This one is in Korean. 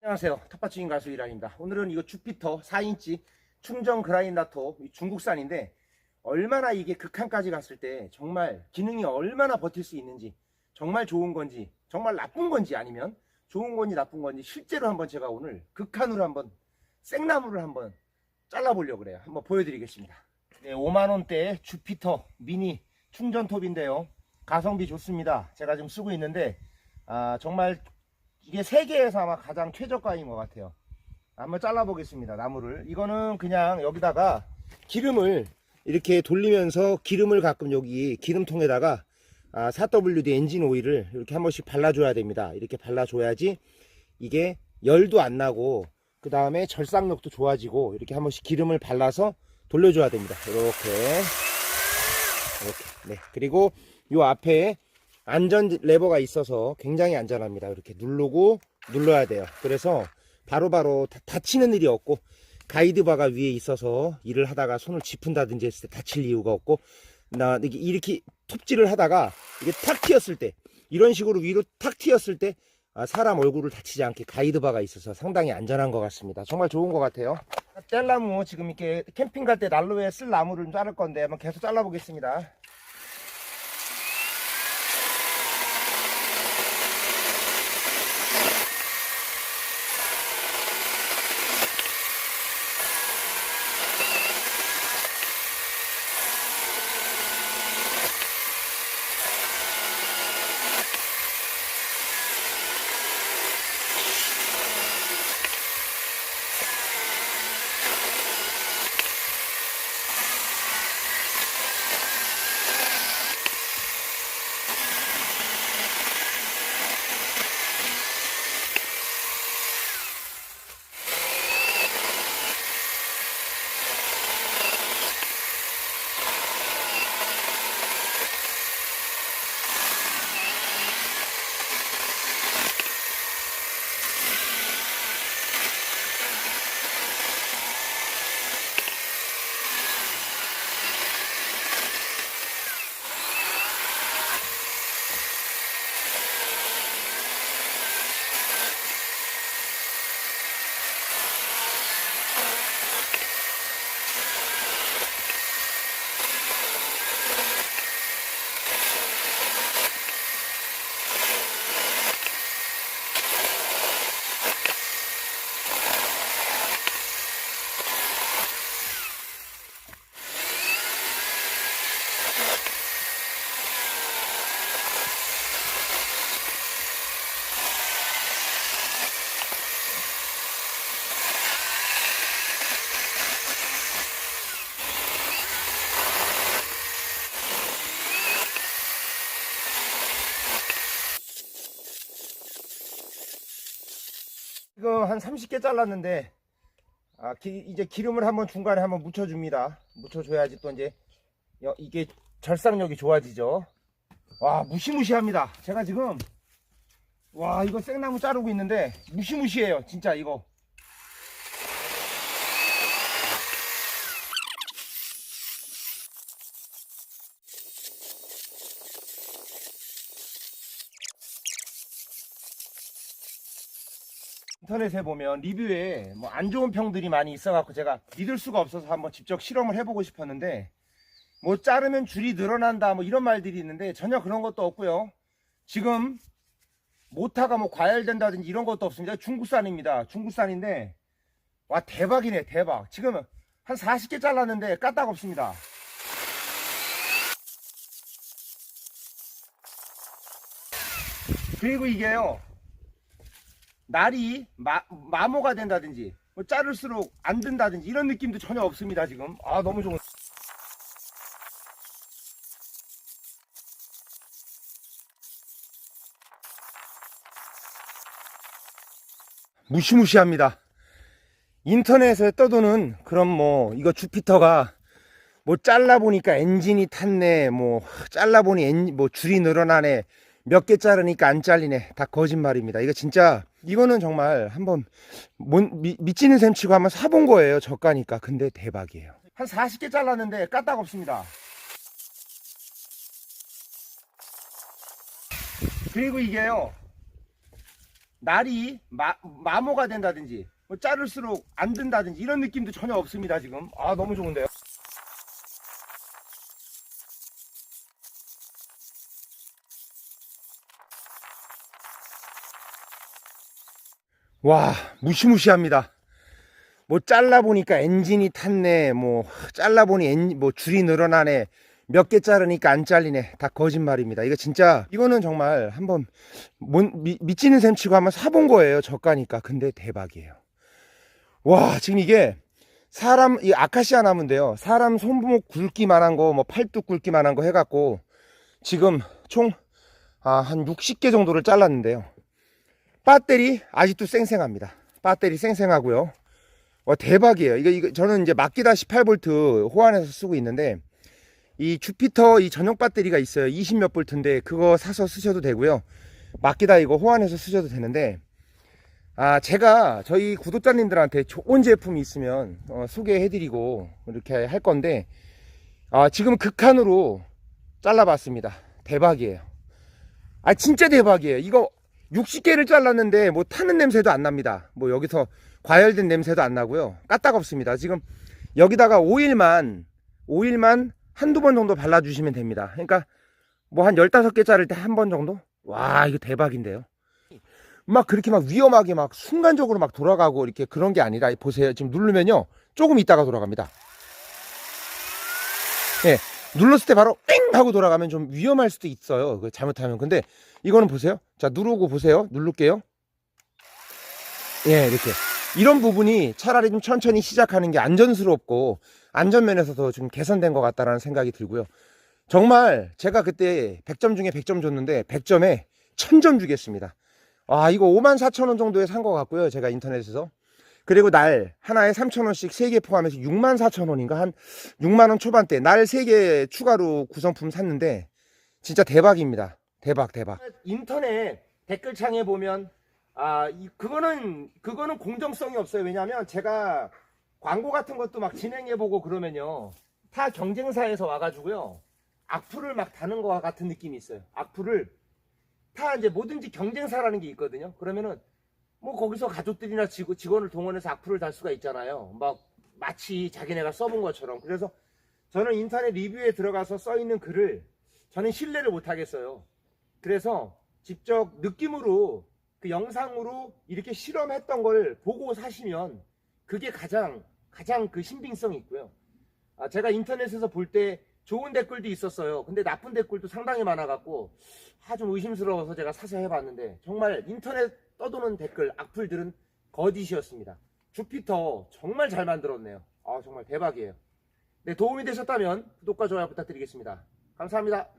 안녕하세요. 텃밭주인 가수 이란입니다. 오늘은 이거 주피터 4인치 충전 그라인다터 중국산인데 얼마나 이게 극한까지 갔을 때 정말 기능이 얼마나 버틸 수 있는지, 정말 좋은 건지 정말 나쁜 건지, 아니면 좋은 건지 나쁜 건지 실제로 한번 제가 오늘 극한으로 한번 생나무를 한번 잘라보려고 그래요. 한번 보여드리겠습니다. 네, 5만원대 주피터 미니 충전톱인데요, 가성비 좋습니다. 제가 지금 쓰고 있는데 정말 이게 세계에서 아마 가장 최저가인 것 같아요. 한번 잘라보겠습니다. 나무를. 이거는 그냥 여기다가 기름을 이렇게 돌리면서 기름을 가끔 여기 기름통에다가 4WD 엔진 오일을 이렇게 한 번씩 발라줘야 됩니다. 이렇게 발라줘야지 이게 열도 안 나고 그 다음에 절삭력도 좋아지고, 이렇게 한 번씩 기름을 발라서 돌려줘야 됩니다. 이렇게. 네. 그리고 요 앞에 안전 레버가 있어서 굉장히 안전합니다. 이렇게 누르고 눌러야 돼요. 그래서 바로바로 다치는 일이 없고, 가이드바가 위에 있어서 일을 하다가 손을 짚은다든지 했을 때 다칠 이유가 없고, 이렇게 톱질을 하다가 이게 탁 튀었을 때, 이런 식으로 위로 탁 튀었을 때 사람 얼굴을 다치지 않게 가이드바가 있어서 상당히 안전한 것 같습니다. 정말 좋은 것 같아요. 뗄나무, 지금 이렇게 캠핑 갈 때 난로에 쓸 나무를 좀 자를 건데 한번 계속 잘라 보겠습니다. 지금 한 30개 잘랐는데 이제 기름을 한번 중간에 한번 묻혀줍니다. 묻혀줘야지 또 이제 이게 절삭력이 좋아지죠. 와, 무시무시합니다. 제가 지금 이거 생나무 자르고 있는데 무시무시해요 진짜. 이거 인터넷에 보면 리뷰에 뭐 안 좋은 평들이 많이 있어갖고 제가 믿을 수가 없어서 한번 직접 실험을 해보고 싶었는데, 뭐 자르면 줄이 늘어난다 뭐 이런 말들이 있는데 전혀 그런 것도 없고요. 지금 모타가 뭐 과열된다든지 이런 것도 없습니다. 중국산입니다. 중국산인데 와, 대박이네, 대박. 지금 한 40개 잘랐는데 까딱 없습니다. 그리고 이게요, 날이 마모가 된다든지 뭐 자를수록 안 든다든지 이런 느낌도 전혀 없습니다. 지금 너무 좋은. 무시무시합니다. 인터넷에 떠도는 그런 뭐 이거 주피터가 뭐 잘라보니까 엔진이 탔네, 뭐 잘라보니 뭐 줄이 늘어나네, 몇 개 자르니까 안 잘리네, 다 거짓말입니다. 이거 진짜, 이거는 정말 한번 미치는 셈 치고 한번 사본 거예요, 저가니까. 근데 대박이에요. 한 40개 잘랐는데 까딱 없습니다. 그리고 이게요, 날이 마모가 된다든지 뭐 자를수록 안 든다든지 이런 느낌도 전혀 없습니다. 지금 너무 좋은데요. 와, 무시무시합니다. 뭐 잘라보니까 엔진이 탔네, 뭐 잘라보니 뭐 줄이 늘어나네, 몇 개 자르니까 안 잘리네. 다 거짓말입니다. 이거 진짜, 이거는 정말 한번 미치는 셈 치고 한번 사본 거예요, 저가니까. 근데 대박이에요. 와, 지금 이게 사람, 이 아카시아 나무인데요, 사람 손목 굵기만한 거, 뭐 팔뚝 굵기만한 거 해갖고 지금 총 한 60개 정도를 잘랐는데요. 배터리 아직도 쌩쌩합니다. 배터리 쌩쌩하고요. 와, 대박이에요. 이거 저는 이제 마키다 18V 호환해서 쓰고 있는데, 이 주피터 이 전용 배터리가 있어요. 20 몇 볼트인데 그거 사서 쓰셔도 되고요. 마키다 이거 호환해서 쓰셔도 되는데, 제가 저희 구독자님들한테 좋은 제품이 있으면 소개해드리고 이렇게 할 건데, 지금 극한으로 잘라봤습니다. 대박이에요. 진짜 대박이에요. 이거 60개를 잘랐는데 뭐 타는 냄새도 안 납니다. 뭐 여기서 과열된 냄새도 안 나고요. 까딱없습니다. 지금 여기다가 오일만 한두 번 정도 발라주시면 됩니다. 그러니까 뭐 한 15개 자를 때 한 번 정도? 와, 이거 대박인데요. 막 그렇게 막 위험하게 막 순간적으로 막 돌아가고 이렇게 그런 게 아니라, 보세요. 지금 누르면요, 조금 있다가 돌아갑니다. 예, 눌렀을 때 바로 뺑 하고 돌아가면 좀 위험할 수도 있어요, 잘못하면. 근데 이거는 보세요. 자, 누르고 보세요. 누를게요. 예, 이렇게. 이런 부분이 차라리 좀 천천히 시작하는 게 안전스럽고 안전면에서도 좀 개선된 것 같다라는 생각이 들고요. 정말 제가 그때 100점 중에 100점 줬는데 100점에 1000점 주겠습니다. 이거 54,000원 정도에 산 것 같고요, 제가 인터넷에서. 그리고 날 하나에 3,000원씩 3개 포함해서 64,000원인가, 한 6만원 초반대 날 3개 추가로 구성품 샀는데 진짜 대박입니다. 대박. 인터넷 댓글창에 보면 그거는 공정성이 없어요. 왜냐하면 제가 광고 같은 것도 막 진행해보고 그러면요, 타 경쟁사에서 와가지고요, 악플을 막 다는 것 같은 느낌이 있어요. 악플을 이제 뭐든지 경쟁사라는 게 있거든요. 그러면은 뭐 거기서 가족들이나 직원을 동원해서 악플을 달 수가 있잖아요. 막 마치 자기네가 써본 것처럼. 그래서 저는 인터넷 리뷰에 들어가서 써있는 글을 저는 신뢰를 못 하겠어요. 그래서 직접 느낌으로, 그 영상으로 이렇게 실험했던 걸 보고 사시면 그게 가장 그 신빙성이 있고요. 제가 인터넷에서 볼 때 좋은 댓글도 있었어요. 근데 나쁜 댓글도 상당히 많아갖고 좀 의심스러워서 제가 사서 해봤는데, 정말 인터넷 떠도는 댓글 악플들은 거짓이었습니다. 주피터 정말 잘 만들었네요. 정말 대박이에요. 네, 도움이 되셨다면 구독과 좋아요 부탁드리겠습니다. 감사합니다.